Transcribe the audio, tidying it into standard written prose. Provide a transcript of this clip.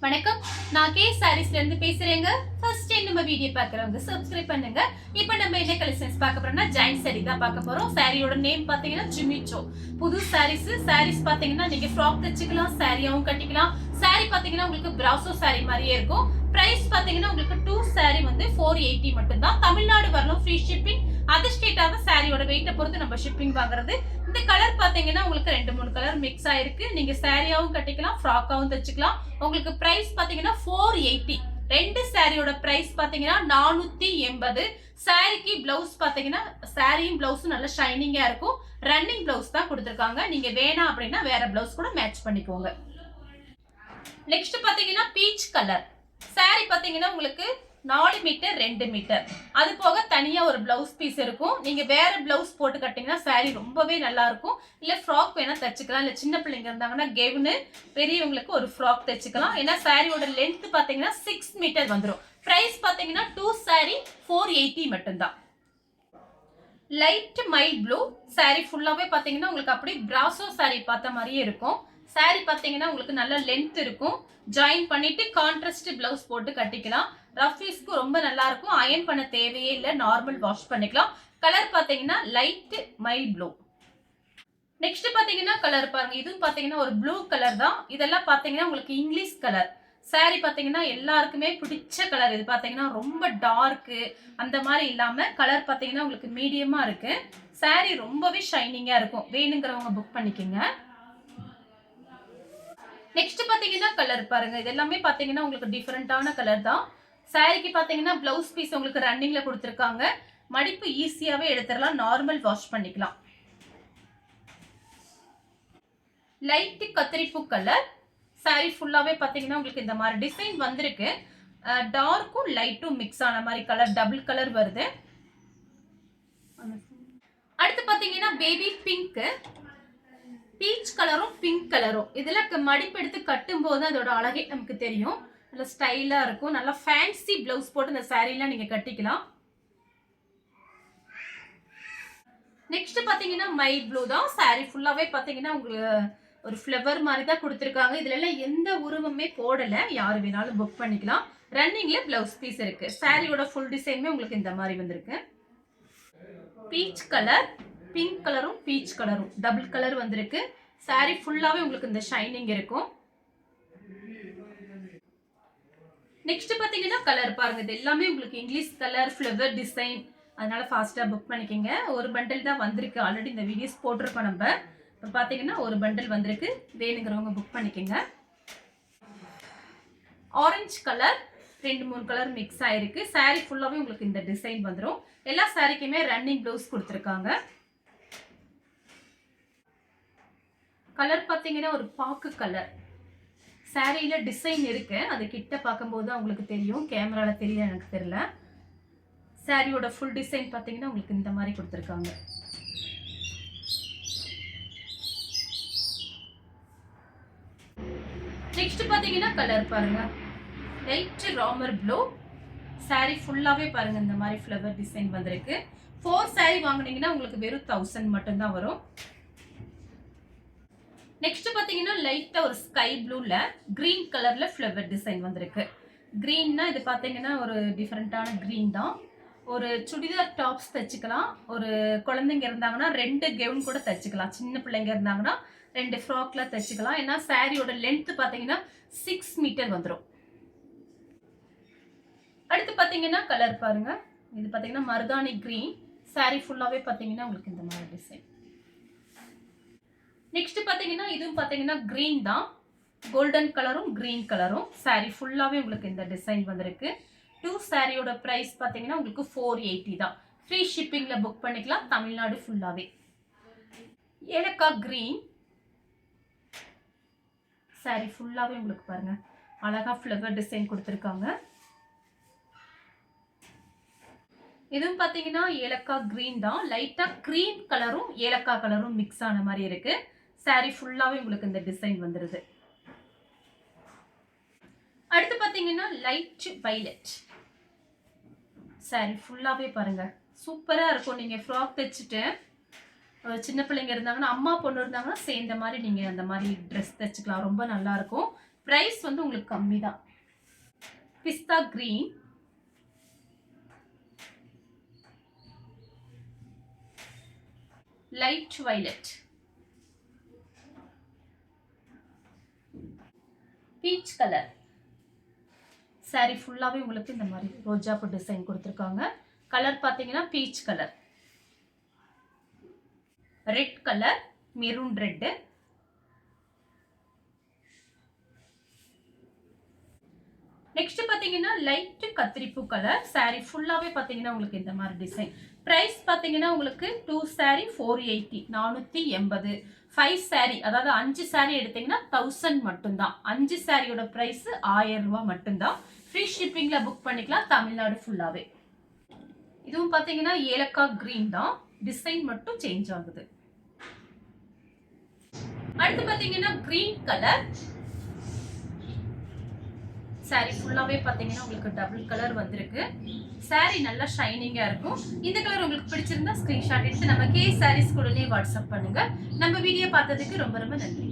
வணக்கம். நான் கே சாரீஸ்ல இருந்து பேசுறேங்க. ஃபர்ஸ்ட் டைம் நம்ம வீடியோ பார்க்கறவங்க சப்ஸ்கிரைப் பண்ணுங்க. இப்போ நம்ம என்ன கலெக்ஷன்ஸ் பார்க்க போறோம்னா ஜாயின் சாரி தான் பார்க்க போறோம். சாரியோட நேம் பாத்தீங்கன்னா ஜிமிச்சோ. புது சாரீஸ் பாத்தீங்கன்னா நீங்க ஃப்ராக் தச்சுக்கலாம், சாரியாவும் கட்டிக்கலாம். சாரி பாத்தீங்கன்னா உங்களுக்கு பிராசோ சாரி மாதிரியே இருக்கும். பிரைஸ் பாத்தீங்கன்னா உங்களுக்கு 2 சாரி வந்து 480 மட்டும் தான். தமிழ்நாடு வரணும், ஃப்ரீ ஷிப்பிங். அதர் ஸ்டேட்டாக சாரியோட வெயிட்டை பொறுத்து நம்ம ஷிப்பிங் வாங்குறது. இந்த கலர் பாத்தீங்கன்னா உங்களுக்கு 2-3 கலர் மிக்ஸ் ஆயிருக்கு. நீங்க சாரியாவும் கட்டிக்கலாம், ஃப்ராக்காவும் தச்சுக்கலாம். உங்களுக்கு பிரைஸ் பாத்தீங்கன்னா 480. ரெண்டு சாரியோட பிரைஸ் பாத்தீங்கன்னா 480. சாரிக்கு பிளவுஸ் பாத்தீங்கன்னா சாரியும் பிளவுஸும் நல்ல ஷைனிங்கா இருக்கும். ரன்னிங் பிளவுஸ் தான் கொடுத்துருக்காங்க. நீங்க வேணாம் அப்படின்னா வேற பிளவுஸ் கூட மேட்ச் பண்ணிக்கோங்க. நெக்ஸ்ட் பாத்தீங்கன்னா பீச் கலர் சாரி பாத்தீங்கன்னா உங்களுக்கு 4 மீட்டர் 2 மீட்டர். அது போக தனியா ஒரு பிளவுஸ் பீஸ் இருக்கும். நீங்க வேற பிளவுஸ் போட்டு கட்டிங்கன்னா சாரி ரொம்பவே நல்லா இருக்கும். இல்ல ஃப்ராக் வேணா தச்சுக்கலாம். இல்ல சின்ன பிள்ளைங்க இருந்தாங்கன்னா கெவுனு, பெரியவங்களுக்கு ஒரு ஃப்ராக் தச்சுக்கலாம். ஏன்னா சாரியோட லென்த் பாத்தீங்கன்னா 6 மீட்டர் வந்துடும். பிரைஸ் பாத்தீங்கன்னா 2 சாரி 480 மட்டும்தான். லைட் மைல் ப்ளூ சாரி ஃபுல்லாவே பாத்தீங்கன்னா உங்களுக்கு அப்படியே பிராசோ சாரி பார்த்த மாதிரியே இருக்கும். சாரி பாத்தீங்கன்னா உங்களுக்கு நல்ல லென்த் இருக்கும். ஜாயின் பண்ணிட்டு கான்ட்ராஸ்ட் பிளவுஸ் போட்டு கட்டிக்கலாம். ரஃபீஸ்க்கு ரொம்ப நல்லா இருக்கும். அயன் பண்ண தேவையே இல்லை, நார்மல் வாஷ் பண்ணிக்கலாம். கலர் பாத்தீங்கன்னா லைட் மைல் ப்ளூ. நெக்ஸ்ட் பாத்தீங்கன்னா கலர் பாருங்க. இதுவும் பாத்தீங்கன்னா ஒரு ப்ளூ கலர் தான். இதெல்லாம் பாத்தீங்கன்னா உங்களுக்கு இங்கிலீஷ் கலர். சாரி பாத்தீங்கன்னா எல்லாருக்குமே பிடிச்ச கலர். இது பாத்தீங்கன்னா ரொம்ப டார்க்கு அந்த மாதிரி இல்லாம கலர் பாத்தீங்கன்னா உங்களுக்கு மீடியமா இருக்கு. சாரி ரொம்பவே ஷைனிங்கா இருக்கும். வேணுங்கிறவங்க புக் பண்ணிக்கோங்க. நெக்ஸ்ட் பாத்தீங்கன்னா கலர் பாருங்க. இது எல்லாமே பாத்தீங்கன்னா உங்களுக்கு டிஃபரெண்டான கலர் தான். சாரிக்கு பாத்தீங்கன்னா பிளவுஸ் பீஸ் உங்களுக்கு ரன்னிங்ல கொடுத்துருக்காங்க. மடிப்பு ஈஸியாவே எடுத்துடலாம், நார்மல் வாஷ் பண்ணிக்கலாம். லைட் கத்திரிப்பூ கலர் சாரி ஃபுல்லாவே பாத்தீங்கன்னா உங்களுக்கு இந்த மாதிரி டிசைன் வந்திருக்கு. டார்க்கும் லைட்டும் மிக்ஸ் ஆன மாதிரி கலர், டபுள் கலர் வருது. அடுத்து பாத்தீங்கன்னா பேபி பிங்க், பீச் கலரும் பிங்க் கலரும். இதுல மடிப்பு எடுத்து கட்டும் போது அதோட அழகே நமக்கு தெரியும். நல்ல ஸ்டைலா இருக்கும். நல்லா ஃபேன்சி பிளவுஸ் போட்டு இந்த சாரீலாம் நீங்க கட்டிக்கலாம். நெக்ஸ்ட் பாத்தீங்கன்னா மைல் ப்ளூ தான். சாரி ஃபுல்லாவே பாத்தீங்கன்னா உங்களுக்கு ஒரு ஃப்ளவர் மாதிரி தான் கொடுத்துருக்காங்க. இதுல எல்லாம் எந்த உருவமே போடல, யாரு வேணாலும் புக் பண்ணிக்கலாம். ரன்னிங்ல பிளவுஸ் பீஸ் இருக்கு. சாரியோட ஃபுல் டிசைனுமே உங்களுக்கு இந்த மாதிரி வந்திருக்கு. பீச் கலர், பிங்க் கலரும் பீச் கலரும் டபுள் கலர் வந்திருக்கு. சாரி ஃபுல்லாவே உங்களுக்கு இந்த ஷைனிங் இருக்கும். நெக்ஸ்ட் பாத்தீங்கன்னா கலர் பாருங்க. இது எல்லாமே உங்களுக்கு இங்கிலீஷ் கலர், ஃப்ளவர் டிசைன். அதனால ஃபாஸ்டா புக் பண்ணிக்கோங்க. ஒரு பண்டில் தான் வந்திருக்கு. ஆல்ரெடி இந்த வீடியோஸ் போட்டிருக்கோம் நம்ம. இப்போ பாத்தீங்கன்னா ஒரு பண்டில் வந்திருக்கு. வேணுங்கிறவங்க புக் பண்ணிக்கோங்க. ஆரஞ்சு கலர் 2-3 கலர் மிக்ஸ் ஆயிருக்கு. சாரி ஃபுல்லாவே உங்களுக்கு இந்த டிசைன் வந்துடும். எல்லா சாரிக்குமே ரன்னிங் பிளவுஸ் கொடுத்துருக்காங்க. கலர் பாத்தீங்கன்னா ஒரு பாக்கு கலர். சாரியில டிசைன் இருக்கு. அது கிட்ட பார்க்கும்போது உங்களுக்கு தெரியும், கேமரால தெரியல எனக்கு தெரியல. சாரியோட ஃபுல் டிசைன் பாத்தீங்கன்னா உங்களுக்கு இந்த மாதிரி கொடுத்துருக்காங்க. நெக்ஸ்ட் பாத்தீங்கன்னா கலர் பாருங்க. Light Ramar blue. சாரி ஃபுல்லாவே பாருங்க இந்த மாதிரி ஃப்ளவர் டிசைன் வந்திருக்கு. 4 சாரி வாங்குனீங்கன்னா உங்களுக்கு வெறும் 1000 மட்டும் தான் வரும். நெக்ஸ்ட் பாத்தீங்கன்னா லைட்டா ஒரு ஸ்கை ப்ளூல கிரீன் கலர்ல ஃப்ளவர் டிசைன் வந்திருக்கு. கிரீன்னா இது பாத்தீங்கன்னா ஒரு டிஃபரெண்டான கிரீன் தான். ஒரு சுடிதார் டாப்ஸ் தச்சுக்கலாம். ஒரு குழந்தைங்க இருந்தாங்கன்னா 2 கெவுன் கூட தச்சுக்கலாம். சின்ன பிள்ளைங்க இருந்தாங்கன்னா 2 ஃப்ராக்ல தச்சுக்கலாம். ஏன்னா சாரியோட லென்த் பாத்தீங்கன்னா 6 மீட்டர் வந்துடும். அடுத்து பாத்தீங்கன்னா கலர் பாருங்க. இது பாத்தீங்கன்னா மருதாணி கிரீன். சாரி ஃபுல்லாவே பாத்தீங்கன்னா உங்களுக்கு இந்த மாதிரி டிசைன். நெக்ஸ்ட் பாத்தீங்கன்னா இதுவும் பாத்தீங்கன்னா கிரீன் தான். கோல்டன் கலரும் கிரீன் கலரும். சாரி ஃபுல்லாவே உங்களுக்கு இந்த டிசைன் வந்திருக்கு. 2 சாரியோட பிரைஸ் பாத்தீங்கன்னா உங்களுக்கு 480 தான். ஃப்ரீ ஷிப்பிங்ல புக் பண்ணிக்கலாம், தமிழ்நாடு ஃபுல்லாவே. ஏலக்காய் கிரீன் சாரி ஃபுல்லாவே உங்களுக்கு பாருங்க அழகா ஃப்ளவர் டிசைன் கொடுத்துருக்காங்க. இதுவும் பாத்தீங்கன்னா ஏலக்காய் கிரீன் தான். லைட்டா கிரீம் கலரும் ஏலக்காய் கலரும் மிக்ஸ் ஆன மாதிரி இருக்கு. சாரி ஃபுல்லாவே உங்களுக்கு இந்த டிசைன் வந்துருது. அடுத்து பாத்தீங்கன்னா லைட் வைலட். சாரி ஃபுல்லாவே பாருங்க சூப்பரா இருக்கும். நீங்க ஃப்ராக் தைச்சிட்டு சின்ன பிள்ளைங்க இருந்தாங்கன்னா, அம்மா பொண்ணு இருந்தாங்கன்னா சேர்ந்த மாதிரி நீங்க அந்த மாதிரி ட்ரெஸ் தைச்சுக்கலாம். ரொம்ப நல்லா இருக்கும். பிரைஸ் வந்து உங்களுக்கு கம்மி தான். பிஸ்தா green, light violet, peach colour. Sari ஃபுல்லாவே உங்களுக்கு இந்த மாதிரி ரோஜாப்பூ டிசைன் கொடுத்துருக்காங்க. கலர் பார்த்தீங்கன்னா peach colour, red colour, maroon red, next பாத்தீங்கன்னா லைட் கத்திரிப்பூ கலர். சாரி ஃபுல்லாவே பாத்தீங்கன்னா உங்களுக்கு இந்த மாதிரி டிசைன். பிரைஸ் பாத்தீங்கன்னா உங்களுக்கு 2 சாரி 480, 480. 5 சாரி, அதாவது 5 சாரி எடுத்தீங்கன்னா 1000 மட்டும்தான். 5 சாரியோட பிரைஸ் 1000 ரூபாய் மட்டும்தான். ஃப்ரீ ஷிப்பிங்ல புக் பண்ணிக்கலாம் தமிழ்நாடு ஃபுல்லாவே. இதுவும் பாத்தீங்கன்னா ஏலக்காய் கிரீன் தான், டிசைன் மட்டும் சேஞ்ச் ஆகுது. அடுத்து பாத்தீங்கன்னா கிரீன் கலர். சாரி ஃபுல்லாவே பாத்தீங்கன்னா உங்களுக்கு டபுள் கலர் வந்திருக்கு. சாரி நல்லா ஷைனிங்கா இருக்கும். இந்த கலர் உங்களுக்கு பிடிச்சிருந்தா ஸ்கிரீன்ஷாட் எடுத்து நம்ம கே சாரீஸ் கூடவே வாட்ஸ்அப் பண்ணுங்க. நம்ம வீடியோ பார்த்ததுக்கு ரொம்ப ரொம்ப நன்றி.